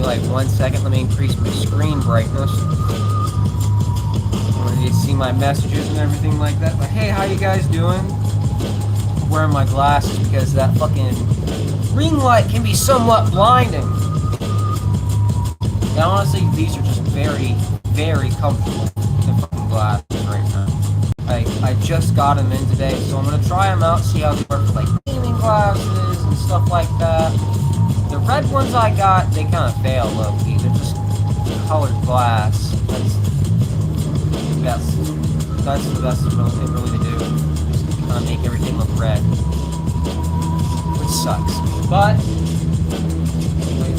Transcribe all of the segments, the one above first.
like 1 second. Let me increase my screen brightness. I want you to see my messages and everything like that. But hey, how you guys doing? I'm wearing my glasses because that fucking ring light can be somewhat blinding. And honestly, these are just very, very comfortable in fucking glasses right now. I just got them in today, so I'm gonna try them out, see how they work for like gaming glasses and stuff like that. The red ones I got, they kind of fail low-key. They're just colored glass. That's the best really to do. Just kind of make everything look red, which sucks. But anyway,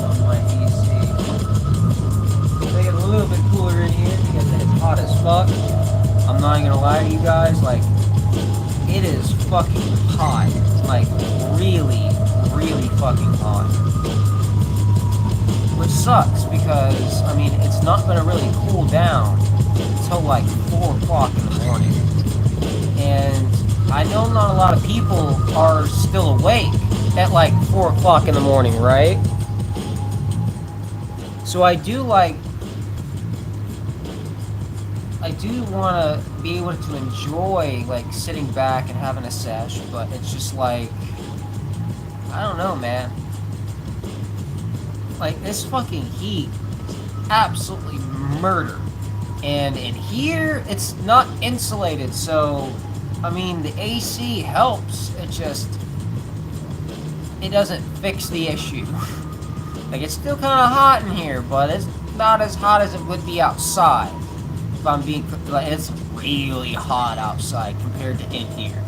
on my PC, make it a little bit cooler in here because it's hot as fuck. I'm not even gonna lie to you guys, like it is fucking hot, like really, really fucking hot. Which sucks because, I mean, it's not going to really cool down until like 4 o'clock in the morning. And I know not a lot of people are still awake at like 4 o'clock in the morning, right? So I do want to be able to enjoy like sitting back and having a sesh, but it's just like, I don't know, man. Like, this fucking heat is absolutely murder. And in here, it's not insulated, so, I mean, the AC helps. It doesn't fix the issue. Like, it's still kind of hot in here, but it's not as hot as it would be outside. If I'm being, like, it's really hot outside compared to in here.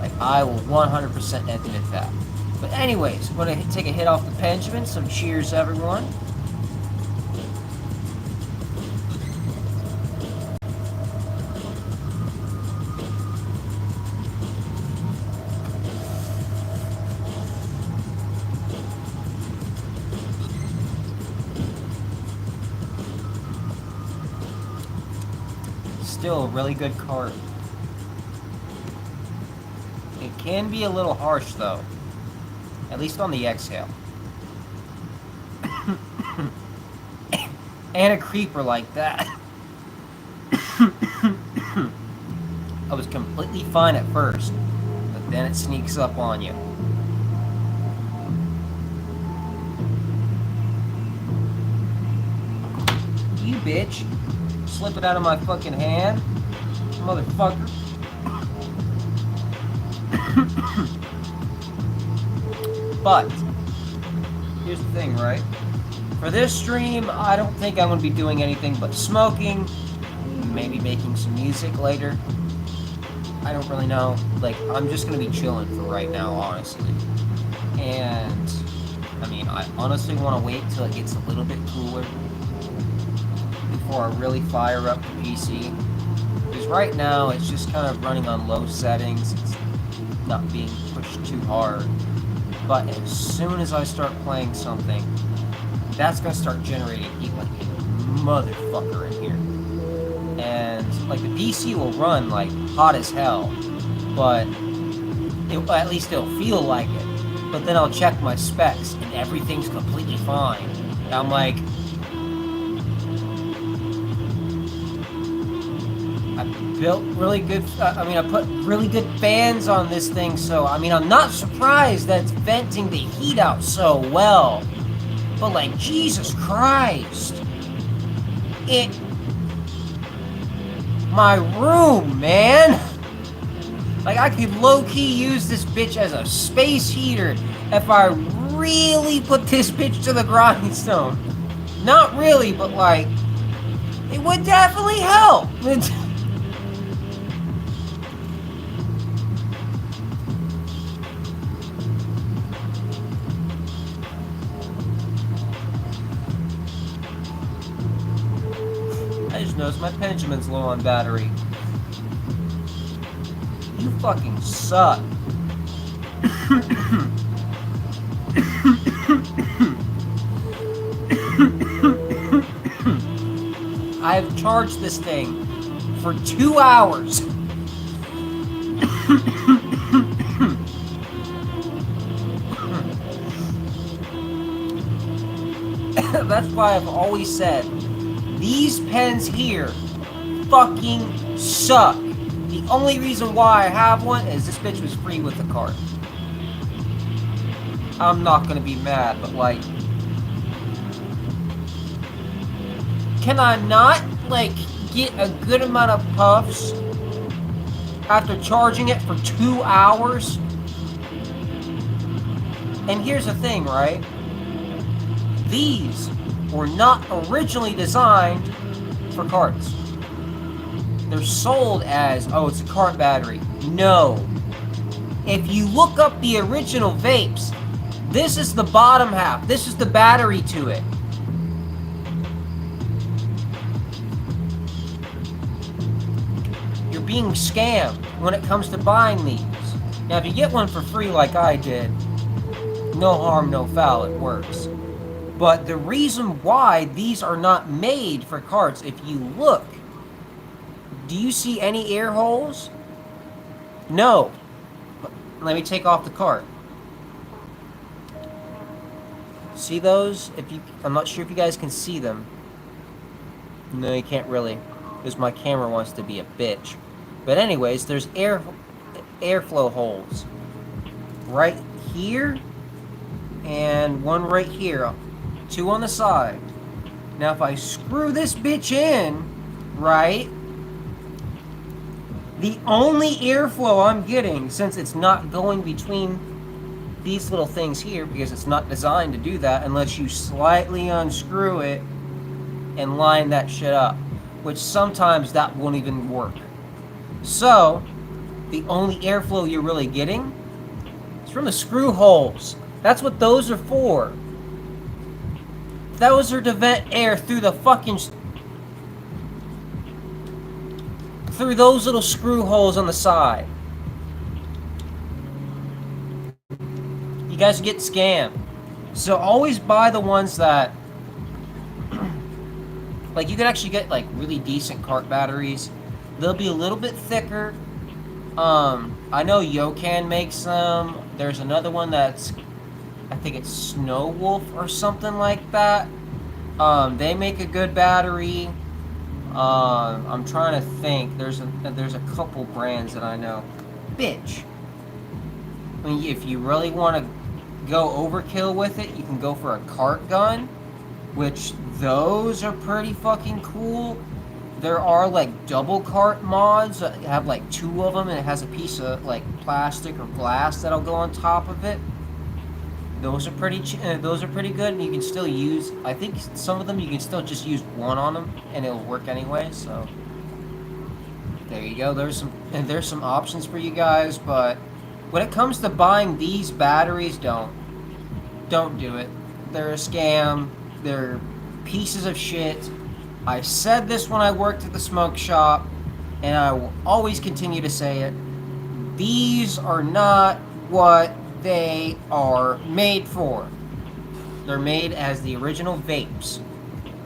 Like, I will 100% admit that. But anyways, I'm going to take a hit off the Benjamin, so cheers everyone. Still a really good card. It can be a little harsh though. At least on the exhale. And a creeper like that. I was completely fine at first, but then it sneaks up on you. You bitch. Slip it out of my fucking hand. Motherfucker. But, here's the thing, right? For this stream, I don't think I'm going to be doing anything but smoking, maybe making some music later. I don't really know. Like, I'm just going to be chilling for right now, honestly. And, I mean, I honestly want to wait till it gets a little bit cooler before I really fire up the PC. Because right now, it's just kind of running on low settings. It's not being pushed too hard. But as soon as I start playing something, that's going to start generating heat like a motherfucker in here. And, like, the PC will run, like, hot as hell. But at least it'll feel like it. But then I'll check my specs, and everything's completely fine. And I'm like, I built really good, I put really good fans on this thing, so, I mean, I'm not surprised that it's venting the heat out so well. But, like, Jesus Christ. My room, man! Like, I could low-key use this bitch as a space heater if I really put this bitch to the grindstone. Not really, but, like, it would definitely help. I just noticed my Benjamin's low on battery. You fucking suck. I've charged this thing for 2 hours. That's why I've always said, these pens here fucking suck. The only reason why I have one is this bitch was free with the cart. I'm not gonna be mad, but like, can I not, like, get a good amount of puffs after charging it for 2 hours? And here's the thing, right? These were not originally designed for carts. They're sold as, oh, it's a cart battery. No. If you look up the original vapes, this is the bottom half. This is the battery to it. You're being scammed when it comes to buying these. Now, if you get one for free like I did, no harm, no foul, it works. But the reason why these are not made for carts, if you look, do you see any air holes? No. Let me take off the cart. See those? I'm not sure if you guys can see them. No, you can't really, because my camera wants to be a bitch. But anyways, there's airflow holes right here and one right here, 2 on the side. Now if I screw this bitch in, right, the only airflow I'm getting, since it's not going between these little things here, because it's not designed to do that unless you slightly unscrew it and line that shit up, which sometimes that won't even work. So the only airflow you're really getting is from the screw holes. That's what those are for. Those are to vent air through the fucking through those little screw holes on the side. You guys get scammed. So always buy the ones that, like, you can actually get like really decent cart batteries. They'll be a little bit thicker. I know Yokan makes them. There's another one that's, I think it's Snow Wolf or something like that. They make a good battery. I'm trying to think. There's a couple brands that I know. Bitch. I mean, if you really want to go overkill with it, you can go for a cart gun, which those are pretty fucking cool. There are like double cart mods that have like 2 of them, and it has a piece of like plastic or glass that'll go on top of it. Those are pretty good, and you can still use, I think some of them you can still just use 1 on them and it'll work anyway. So there you go. There's some options for you guys, but when it comes to buying these batteries, don't do it. They're a scam. They're pieces of shit. I said this when I worked at the smoke shop, and I will always continue to say it. These are not what they are made for. They're made as the original vapes.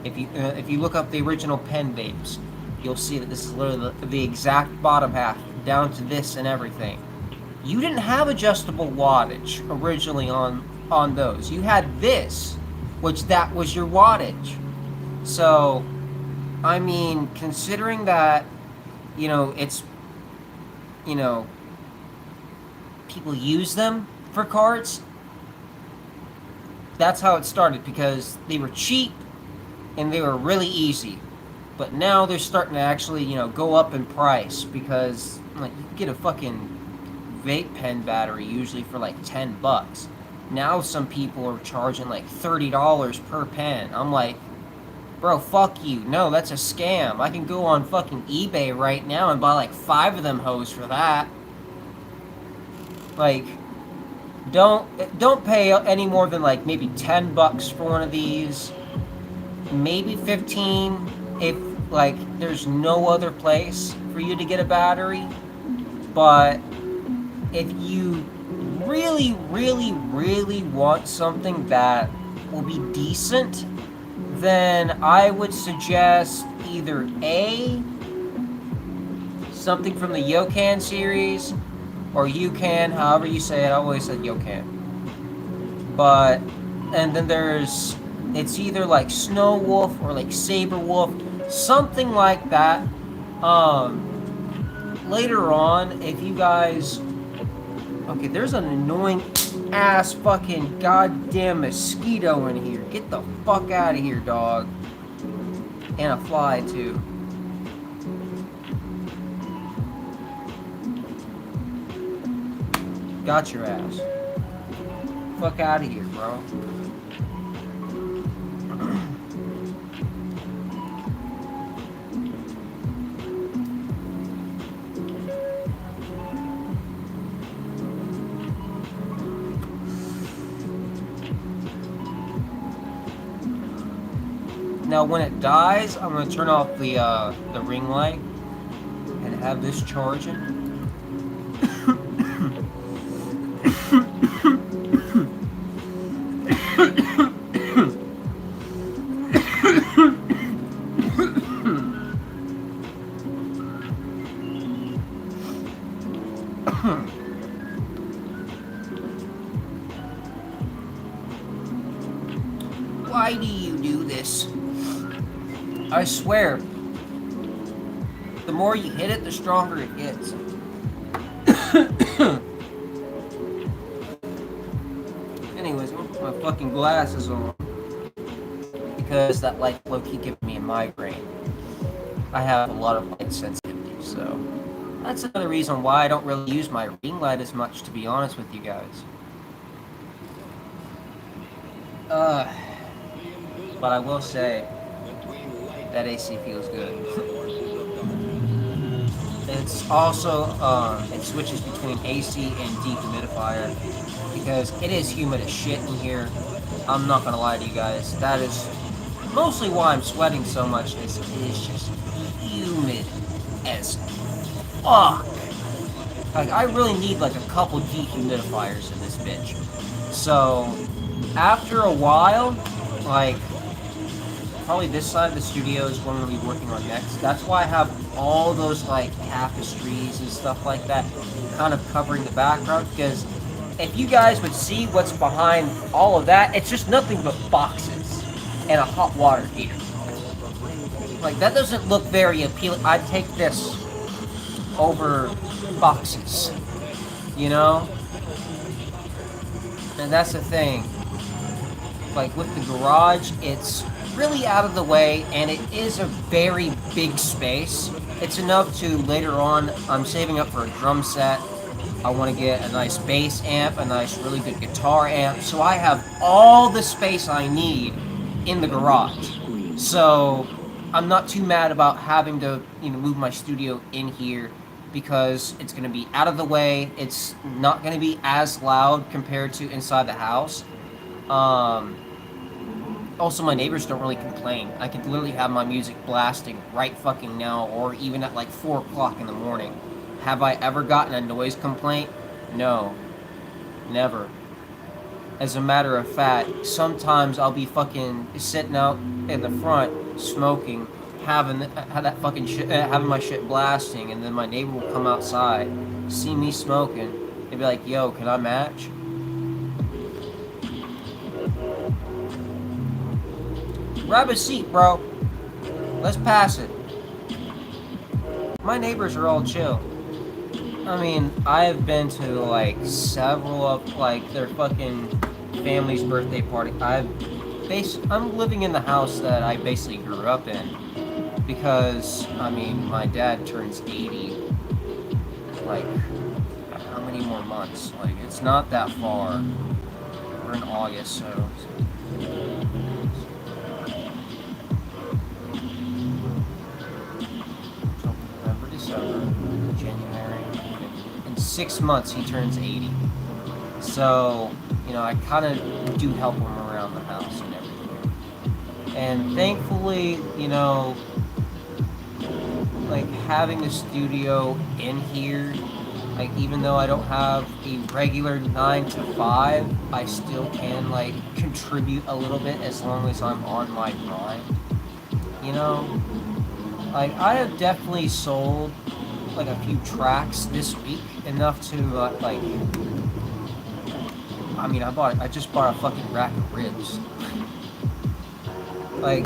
If you look up the original pen vapes, you'll see that this is literally the exact bottom half, down to this and everything. You didn't have adjustable wattage originally on those. You had this, which that was your wattage. So, I mean, considering that, it's, people use them for carts, that's how it started, because they were cheap and they were really easy. But now they're starting to actually, go up in price, because like you can get a fucking vape pen battery usually for like $10. Now some people are charging like $30 per pen. I'm like, bro, fuck you. No, that's a scam. I can go on fucking eBay right now and buy like 5 of them hoes for that. Like, don't pay any more than like maybe $10 for one of these. Maybe 15 if like there's no other place for you to get a battery. But if you really, really, really want something that will be decent, then I would suggest either A, something from the Yokan series, or Yukan, however you say it. I always said Yokan. And then there's It's either like Snow Wolf or like Saber Wolf, something like that. Later on, if you guys, okay, there's an annoying ass fucking goddamn mosquito in here. Get the fuck out of here, dog. And a fly too. Got your ass. Fuck out of here, bro. Now, when it dies, I'm gonna turn off the ring light and have this charging. Why do you do this? I swear, the more you hit it, the stronger it gets. Anyways, I'm gonna put my fucking glasses on because that light low-key gives me a migraine. I have a lot of light sensitivity, so that's another reason why I don't really use my ring light as much, to be honest with you guys. But I will say that AC feels good. It's also, it switches between AC and dehumidifier because it is humid as shit in here. I'm not gonna lie to you guys. That is mostly why I'm sweating so much. It is just humid as fuck. Like, I really need like a couple dehumidifiers in this bitch. So, after a while, like, probably this side of the studio is what I'm going to be working on next. That's why I have all those, like, tapestries and stuff like that kind of covering the background, because if you guys would see what's behind all of that, it's just nothing but boxes and a hot water heater. Like, that doesn't look very appealing. I'd take this over boxes, you know? And that's the thing. Like, with the garage, it's really out of the way, and it is a very big space. It's enough to, later on, I'm saving up for a drum set. I want to get a nice bass amp, a nice, really good guitar amp, so I have all the space I need in the garage. So, I'm not too mad about having to, move my studio in here, because it's going to be out of the way. It's not going to be as loud compared to inside the house. Also, my neighbors don't really complain. I could literally have my music blasting right fucking now, or even at like 4 o'clock in the morning. Have I ever gotten a noise complaint? No. Never. As a matter of fact, sometimes I'll be fucking sitting out in the front, smoking, having my shit blasting, and then my neighbor will come outside, see me smoking, and be like, yo, can I match? Grab a seat, bro. Let's pass it. My neighbors are all chill. I mean, I've been to, like, several of, like, their fucking family's birthday party. I'm living in the house that I basically grew up in. Because, I mean, my dad turns 80. Like, how many more months? Like, it's not that far. We're in August, so January. In 6 months, he turns 80. So, I kind of do help him around the house and everything. And thankfully, like, having a studio in here, like, even though I don't have a regular 9 to 5, I still can, like, contribute a little bit as long as I'm on my grind. Like, I have definitely sold, like, a few tracks this week, enough to, like, I mean, I just bought a fucking rack of ribs. Like,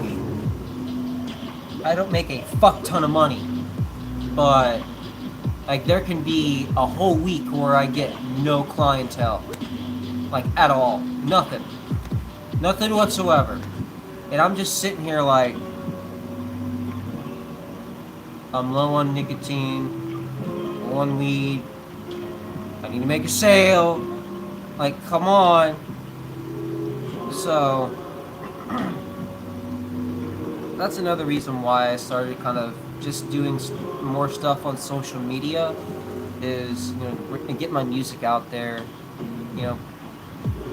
I don't make a fuck ton of money, but like there can be a whole week where I get no clientele, like at all, nothing whatsoever, and I'm just sitting here like I'm low on nicotine, low on weed, I need to make a sale, like come on. So that's another reason why I started kind of just doing more stuff on social media, is, get my music out there, you know,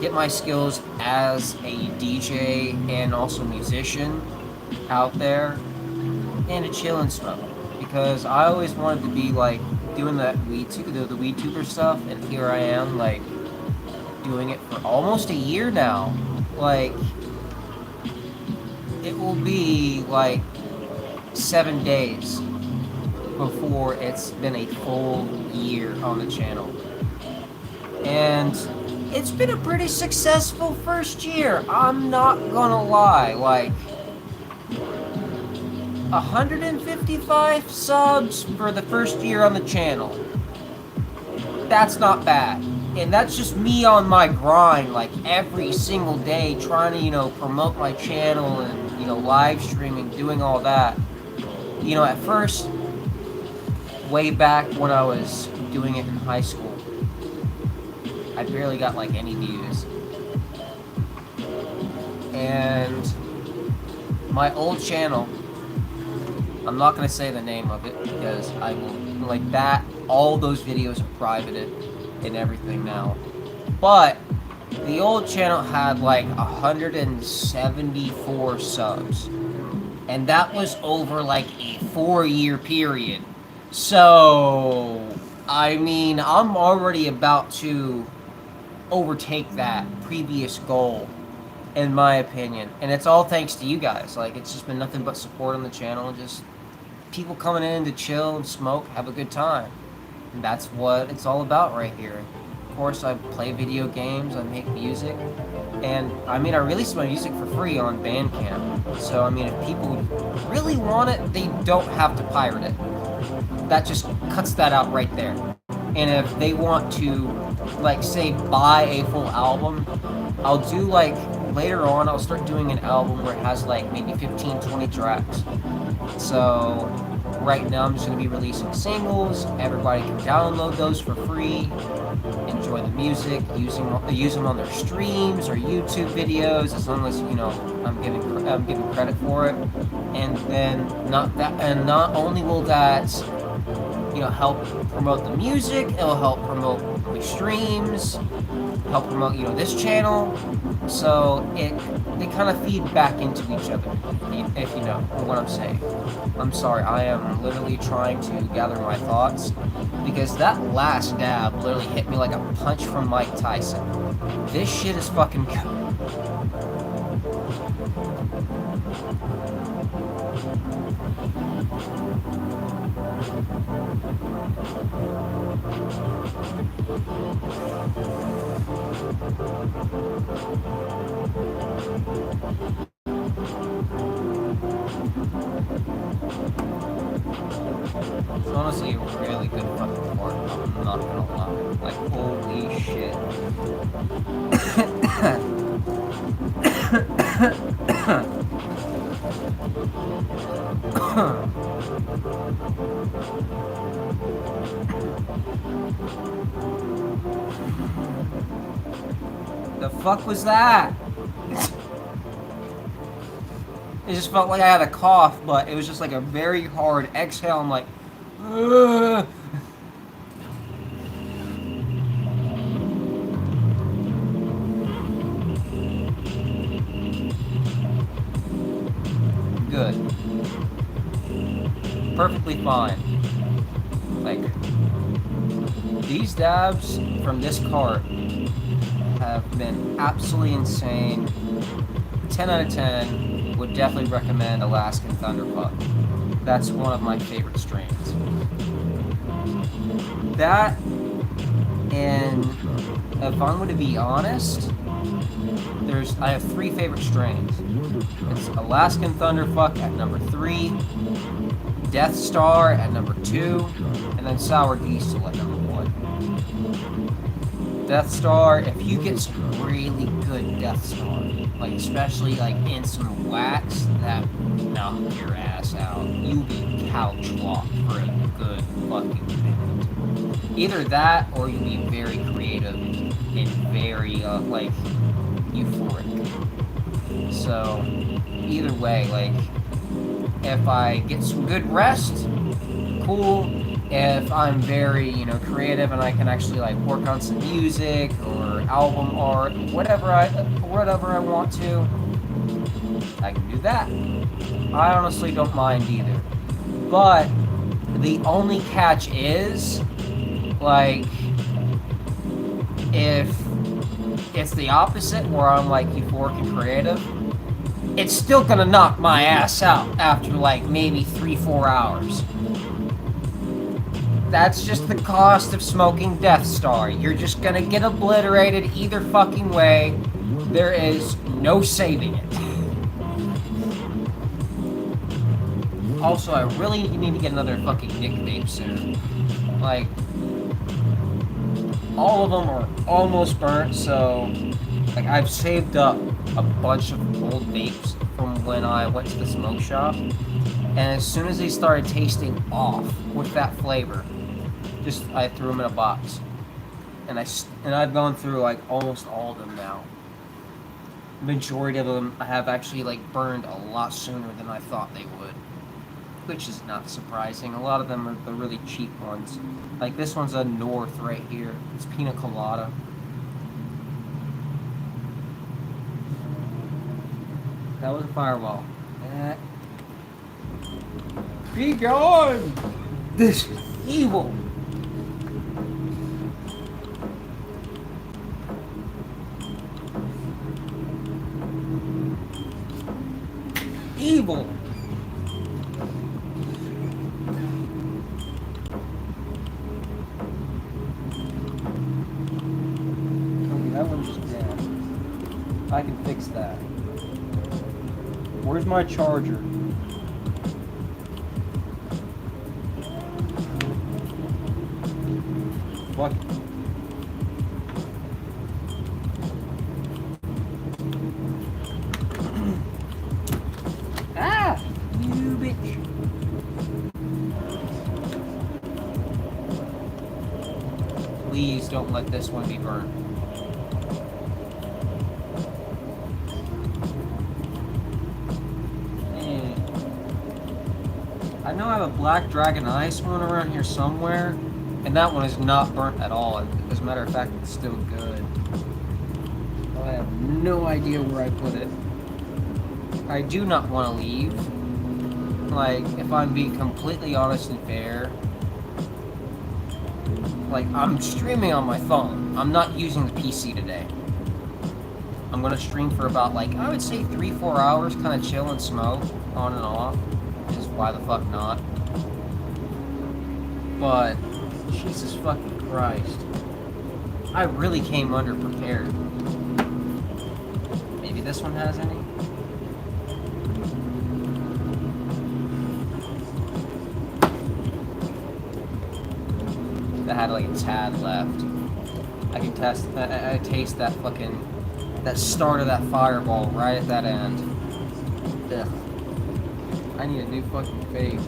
get my skills as a DJ and also musician out there, and to chill and smoke. Because I always wanted to be like doing that the weed tuber stuff, and here I am like doing it for almost a year now. Like, it will be like 7 days before it's been a full year on the channel. And it's been a pretty successful first year, I'm not gonna lie. Like, 155 subs for the first year on the channel. That's not bad. And that's just me on my grind, like every single day, trying to, promote my channel and, live streaming, doing all that. At first, way back when I was doing it in high school, I barely got like any views. And my old channel, I'm not going to say the name of it because I will, like that, all those videos are privated and everything now. But the old channel had like 174 subs. And that was over like a 4-year period. So, I mean, I'm already about to overtake that previous goal, in my opinion. And it's all thanks to you guys. Like, it's just been nothing but support on the channel. Just people coming in to chill and smoke, have a good time. And that's what it's all about right here. Of course, I play video games, I make music. And, I mean, I release my music for free on Bandcamp. So, I mean, if people really want it, they don't have to pirate it. That just cuts that out right there. And if they want to, like, say, buy a full album, I'll do, like, later on, I'll start doing an album where it has, like, maybe 15, 20 tracks. So, right now I'm just going to be releasing singles. Everybody can download those for free, enjoy the music, use them on their streams or YouTube videos, as long as, I'm giving credit for it. And then not only will that, help promote the music, it'll help promote the streams, help promote, this channel. So they kind of feed back into each other, if you know what I'm saying. I'm sorry, I am literally trying to gather my thoughts, because that last dab literally hit me like a punch from Mike Tyson. This shit is fucking good. It's honestly a really good fucking part, I'm not gonna lie. Like, holy shit. The fuck was that? It just felt like I had a cough, but it was just like a very hard exhale. I'm like, ugh. Good. Perfectly fine. Like, these dabs from this cart have been absolutely insane. 10 out of 10. Would definitely recommend Alaskan Thunderpup. That's one of my favorite strains. That, and if I'm going to be honest, I have 3 favorite strains. It's Alaskan Thunderfuck at number 3, Death Star at number 2, and then Sour Diesel at number 1. Death Star, if you get some really good Death Star, like especially like in some wax, that knock your ass out. You'll be couch locked for a good fucking minute. Either that, or you'll be very creative and very like euphoric. So either way, like if I get some good rest, cool. If I'm very, creative and I can actually like work on some music or album art, whatever I want to, I can do that. I honestly don't mind either. But the only catch is, like, if it's the opposite where I'm like euphoric and creative, it's still gonna knock my ass out after like maybe 3-4 hours. That's just the cost of smoking Death Star. You're just gonna get obliterated either fucking way. There is no saving it. Also, I really need to get another fucking Nick vape soon. Like, all of them are almost burnt, so like I've saved up a bunch of old vapes from when I went to the smoke shop, and as soon as they started tasting off with that flavor, I threw them in a box, and I've gone through like almost all of them now. Majority of them I have actually like burned a lot sooner than I thought they would, which is not surprising. A lot of them are the really cheap ones. Like this one's a North right here. It's pina colada. That was a fireball. Be gone! This is evil. Evil. Okay, that one's just dead. I can fix that. Where's my charger? What? Ah! You bitch. Please don't let this one be burned. I know I have a Black Dragon Ice one around here somewhere, and that one is not burnt at all. As a matter of fact, it's still good. I have no idea where I put it. I do not want to leave. Like, if I'm being completely honest and fair, like, I'm streaming on my phone. I'm not using the PC today. I'm gonna stream for about, like, I would say 3-4 hours, kind of chill and smoke, on and off. Just why the fuck not? But, Jesus fucking Christ. I really came underprepared. Maybe this one has any? That had like a tad left. I can I taste that fucking, that start of that fireball right at that end. Ugh. I need a new fucking vape.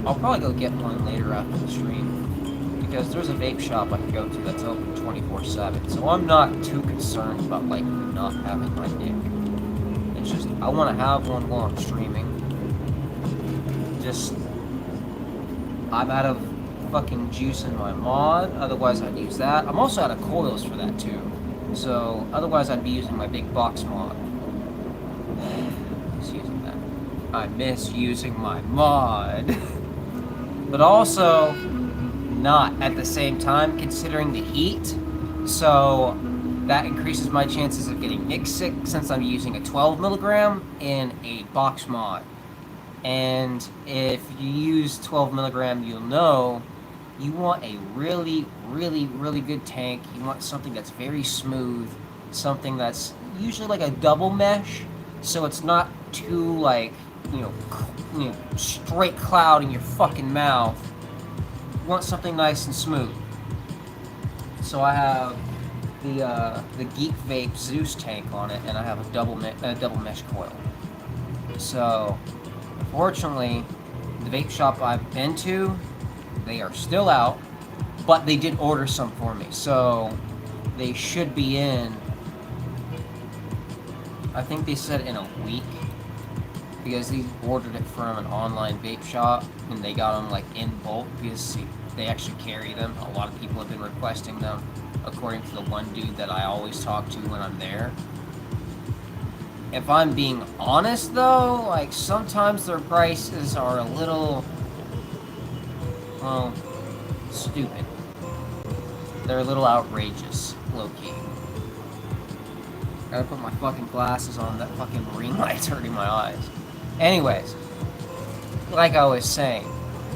I'll probably go get one later after the stream, because there's a vape shop I can go to that's open 24/7, so I'm not too concerned about like not having my nick. It's just, I want to have one while I'm streaming. Just, I'm out of fucking juice in my mod, otherwise I'd use that. I'm also out of coils for that too, so otherwise I'd be using my big box mod. Misusing that. I miss using my mod. But also not at the same time, considering the heat, so that increases my chances of getting nick sick since I'm using a 12 milligram in a box mod. And if you use 12 milligram, you'll know You want a really, really, really good tank. You want something that's very smooth, something that's usually like a double mesh, so it's not too like straight cloud in your fucking mouth. You want something nice and smooth. So I have the Geek Vape Zeus tank on it, and I have a double mesh coil. So, unfortunately, the vape shop I've been to, they are still out, but they did order some for me, so they should be in. I think they said in a week, because they ordered it from an online vape shop, and they got them like in bulk because they actually carry them. A lot of people have been requesting them, according to the one dude that I always talk to when I'm there. If I'm being honest though, like sometimes their prices are a little, well, stupid. They're a little outrageous, low-key. Gotta put my fucking glasses on, that fucking ring light's hurting my eyes. Anyways, like I was saying,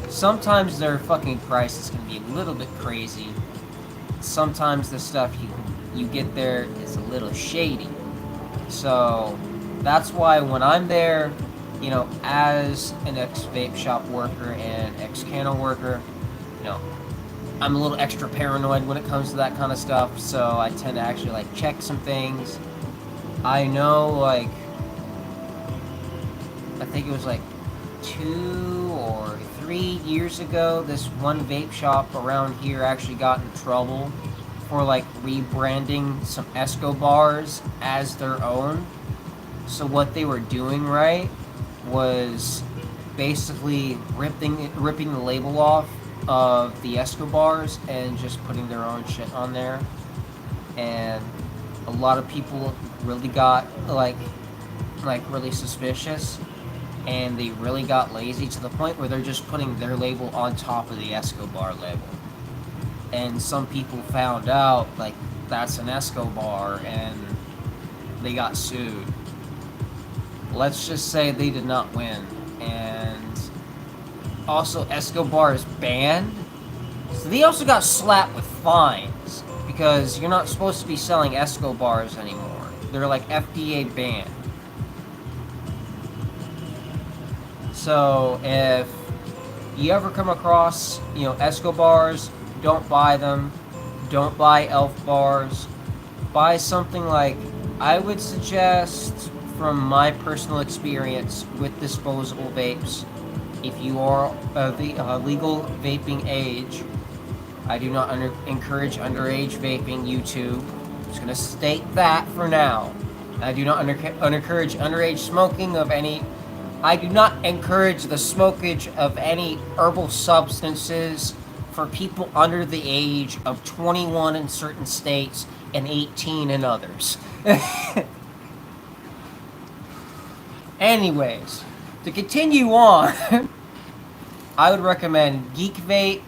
sometimes their fucking prices can be a little bit crazy. Sometimes the stuff you get there is a little shady. So that's why when I'm there, as an ex-vape shop worker and ex-candle worker, I'm a little extra paranoid when it comes to that kind of stuff. So I tend to actually like check some things. I know, like, I think it was like 2 or 3 years ago, this one vape shop around here actually got in trouble for like rebranding some Escobars as their own. So what they were doing, right, was basically ripping the label off of the Escobars and just putting their own shit on there. And a lot of people really got like really suspicious, and they really got lazy to the point where they're just putting their label on top of the Escobar label. And some people found out like that's an Escobar and they got sued. Let's just say they did not win. And also Escobar is banned. So they also got slapped with fines because you're not supposed to be selling Escobars anymore. They're like FDA banned. So if you ever come across, Escobars, don't buy them. Don't buy Elf bars. Buy something like, I would suggest, from my personal experience with disposable vapes, if you are of the legal vaping age, I do not encourage underage vaping, YouTube. I'm just going to state that for now. I do not encourage underage smoking of any. I do not encourage the smokage of any herbal substances for people under the age of 21 in certain states and 18 in others. Anyways, to continue on, I would recommend Geek Vape.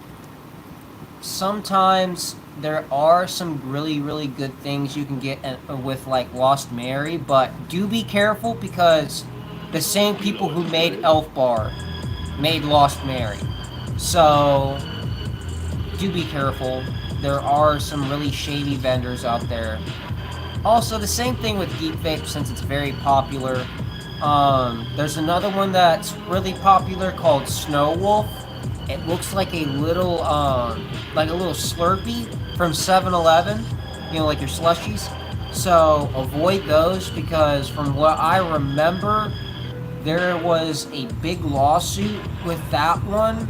Sometimes there are some really, really good things you can get with like Lost Mary, but do be careful because the same people who made Elf Bar made Lost Mary. So do be careful. There are some really shady vendors out there. Also, the same thing with Geek Vape since it's very popular. There's another one that's really popular called Snow Wolf. It looks like a little Slurpee from 7-Eleven, like your slushies. So avoid those because from what I remember, there was a big lawsuit with that one.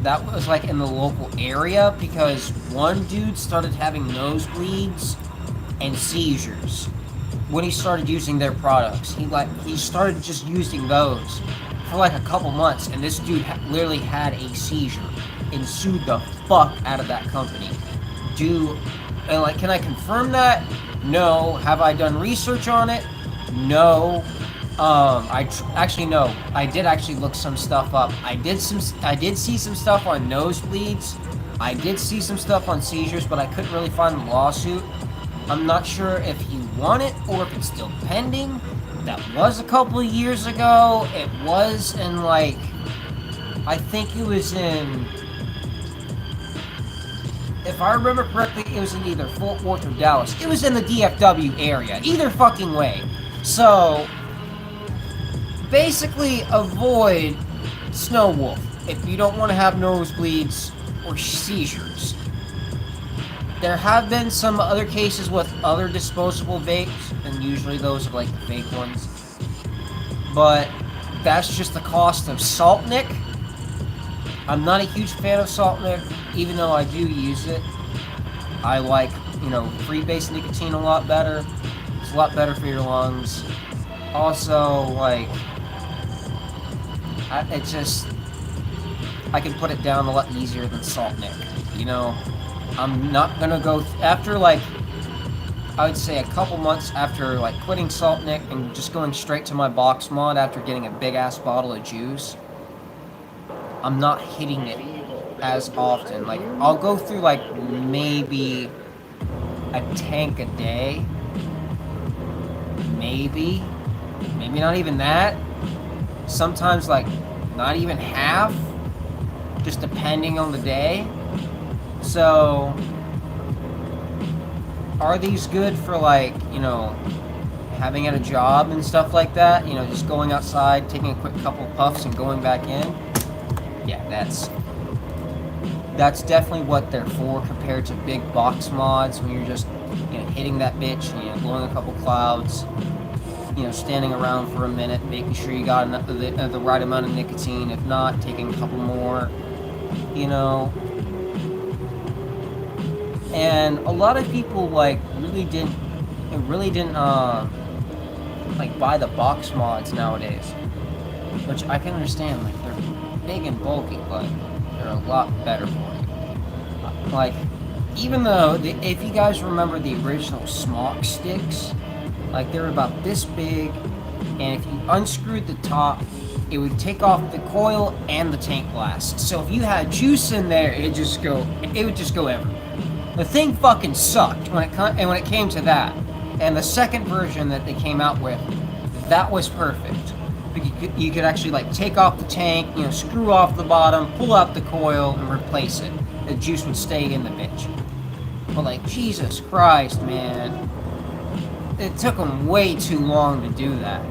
That was like in the local area because one dude started having nosebleeds and seizures when he started using their products. He started just using those for like a couple months, and this dude literally had a seizure and sued the fuck out of that company. Can I confirm that? No. Have I done research on it? No. No. I did actually look some stuff up. I did see some stuff on nosebleeds. I did see some stuff on seizures, but I couldn't really find the lawsuit. I'm not sure if he won it or if it's still pending. That was a couple of years ago. It was in I think it was in if I remember correctly, it was in either Fort Worth or Dallas. It was in the DFW area. Either fucking way. So, basically avoid Snow Wolf if you don't want to have nosebleeds or seizures. There have been some other cases with other disposable vapes, and usually those are like the fake ones. But that's just the cost of Salt Nick. I'm not a huge fan of Salt Nick, even though I do use it. I like, free-base nicotine a lot better. It's a lot better for your lungs. Also, like, I can put it down a lot easier than Salt Nick, I'm not gonna go, after, like, I would say a couple months after, like, quitting Salt Nick and just going straight to my box mod after getting a big-ass bottle of juice, I'm not hitting it as often. Like, I'll go through, like, maybe a tank a day. Maybe not even that. Sometimes, like, not even half, just depending on the day. So, are these good for, like, having at a job and stuff like that? Just going outside, taking a quick couple puffs and going back in? Yeah, that's definitely what they're for compared to big box mods when you're just, hitting that bitch and, blowing a couple clouds, standing around for a minute, making sure you got enough of the right amount of nicotine. If not, taking a couple more, And a lot of people, like, really didn't like, buy the box mods nowadays, which I can understand. Like, they're big and bulky, but they're a lot better for you. Like, even though, if you guys remember the original smoke sticks, like, they were about this big, and if you unscrewed the top, it would take off the coil and the tank glass. So if you had juice in there, it would just go everywhere. The thing fucking sucked when it came to that. And the second version that they came out with, that was perfect. You could actually, like, take off the tank, screw off the bottom, pull out the coil, and replace it. The juice would stay in the bitch. But, like, Jesus Christ, man. It took them way too long to do that.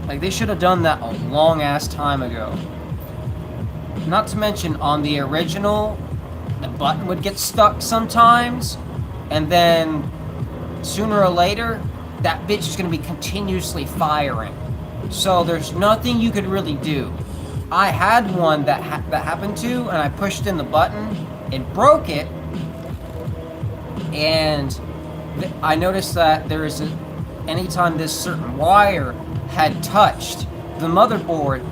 Like, they should have done that a long-ass time ago. Not to mention, on the original, the button would get stuck sometimes, and then sooner or later, that bitch is going to be continuously firing. So there's nothing you could really do. I had one that happened to, and I pushed in the button, it broke it, and I noticed that anytime this certain wire had touched the motherboard,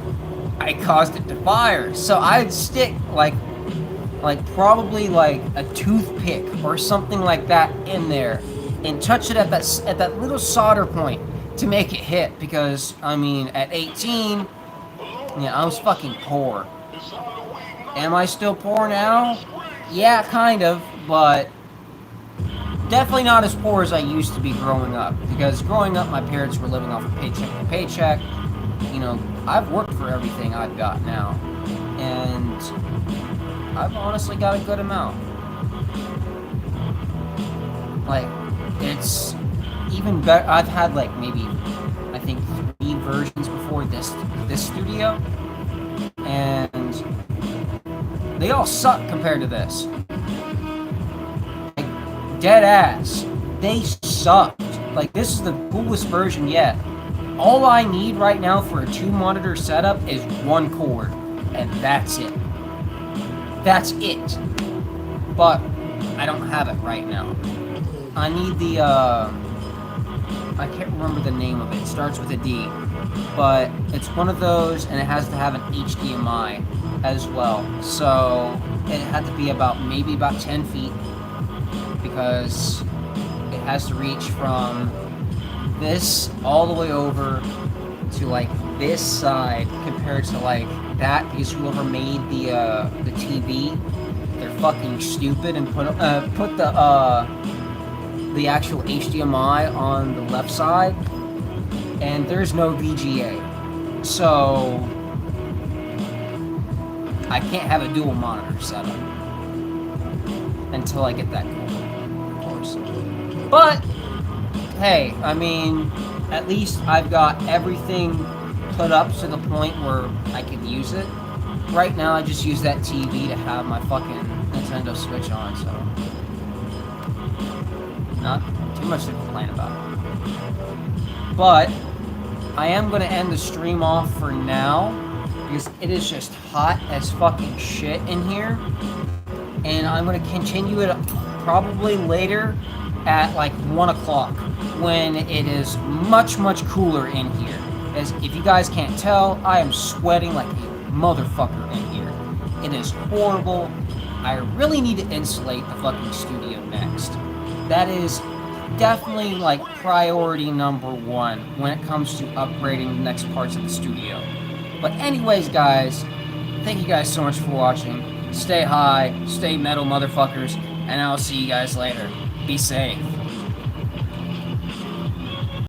I caused it to fire. So I'd stick like probably like a toothpick or something like that in there and touch it at that little solder point to make it hit, because I mean, at 18, I was fucking poor. Am I still poor now? Yeah, kind of, but definitely not as poor as I used to be growing up, because growing up my parents were living off of paycheck to paycheck. I've worked for everything I've got now, and I've honestly got a good amount. Like, it's even better. I've had, like, maybe, I think, 3 versions before this studio, and they all suck compared to this. Like, dead ass. They sucked. Like, this is the coolest version yet. All I need right now for a 2-monitor setup is 1 cord, and that's it. That's it. But I don't have it right now. I need the, I can't remember the name of it. It starts with a D. But it's one of those, and it has to have an HDMI as well. So it had to be maybe about 10 feet, because it has to reach from this all the way over to, like, this side compared to, like, that, because whoever made the TV, they're fucking stupid and put the actual HDMI on the left side, and there's no VGA, so I can't have a dual monitor setup. until I get that cooler, of course. But, hey, I mean, at least I've got everything put up to the point where I can use it. Right now, I just use that TV to have my fucking Nintendo Switch on, so not too much to complain about. But I am going to end the stream off for now because it is just hot as fucking shit in here. And I'm going to continue it probably later at like 1 o'clock when it is much, much cooler in here. As if you guys can't tell, I am sweating like a motherfucker in here. It is horrible. I really need to insulate the fucking studio next. That is definitely like priority number 1 when it comes to upgrading the next parts of the studio. But anyways, guys, thank you guys so much for watching. Stay high, stay metal, motherfuckers, and I'll see you guys later. Be safe.